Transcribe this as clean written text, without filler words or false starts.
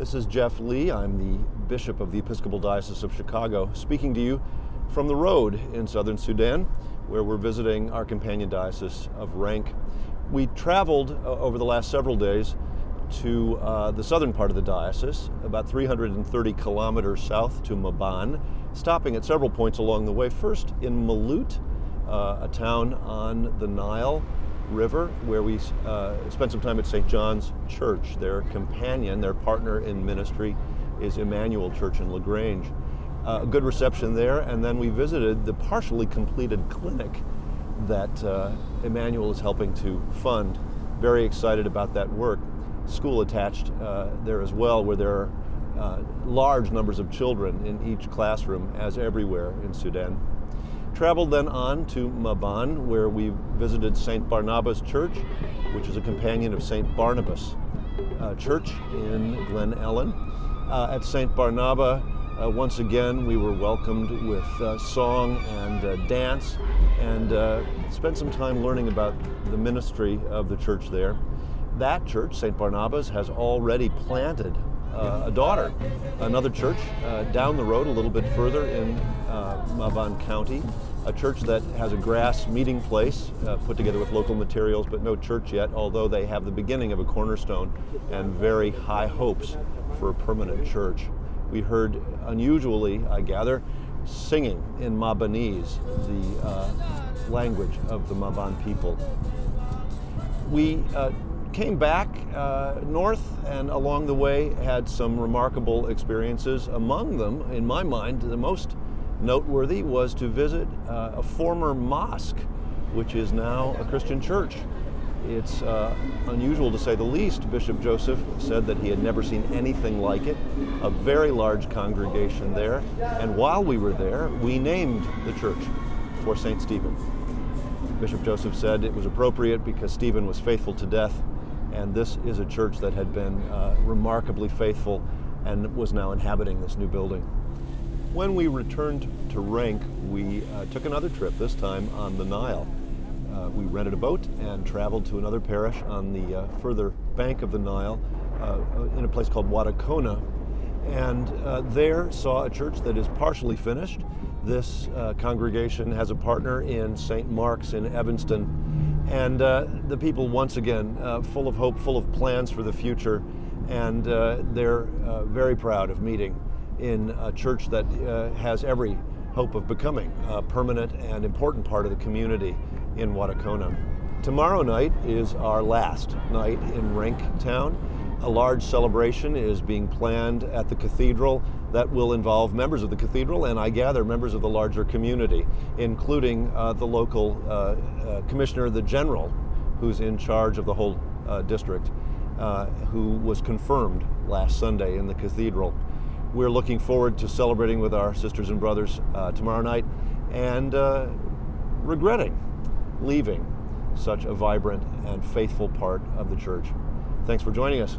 This is Jeff Lee. I'm the Bishop of the Episcopal Diocese of Chicago, speaking to you from the road in southern Sudan, where we're visiting our companion diocese of Renk. We traveled over the last several days to the southern part of the diocese, about 330 kilometers south to Maban, stopping at several points along the way. First in Melut, a town on the Nile River, where we spent some time at St. John's Church. Their companion, their partner in ministry, is Emmanuel Church in LaGrange. A good reception there, and then we visited the partially completed clinic that Emmanuel is helping to fund. Very excited about that work. School attached there as well, where there are large numbers of children in each classroom, as everywhere in Sudan. Traveled then on to Maban, where we visited St. Barnaba's Church, which is a companion of St. Barnabas Church in Glen Ellen. At St. Barnaba, once again, we were welcomed with song and dance, and spent some time learning about the ministry of the church there. That church, St. Barnaba's, has already planted a daughter, another church down the road a little bit further in Maban County, a church that has a grass meeting place put together with local materials, but no church yet, although they have the beginning of a cornerstone and very high hopes for a permanent church. We heard, unusually, I gather, singing in Mabanese, the language of the Maban people. We came back north, and along the way had some remarkable experiences. Among them, in my mind, the most noteworthy was to visit a former mosque, which is now a Christian church. It's unusual to say the least. Bishop Joseph said that he had never seen anything like it, a very large congregation there, and while we were there, we named the church for St. Stephen. Bishop Joseph said it was appropriate because Stephen was faithful to death, and this is a church that had been remarkably faithful and was now inhabiting this new building. When we returned to Renk, we took another trip, this time on the Nile. We rented a boat and traveled to another parish on the further bank of the Nile in a place called Wadokona, and there saw a church that is partially finished. This congregation has a partner in St. Mark's in Evanston, and the people, once again, full of hope, full of plans for the future, and they're very proud of meeting in a church that has every hope of becoming a permanent and important part of the community in Wadokona. Tomorrow night is our last night in Renk town. A large celebration is being planned at the cathedral that will involve members of the cathedral and, I gather, members of the larger community, including the local commissioner, the general, who's in charge of the whole district, who was confirmed last Sunday in the cathedral. We're looking forward to celebrating with our sisters and brothers tomorrow night, and regretting leaving such a vibrant and faithful part of the church. Thanks for joining us.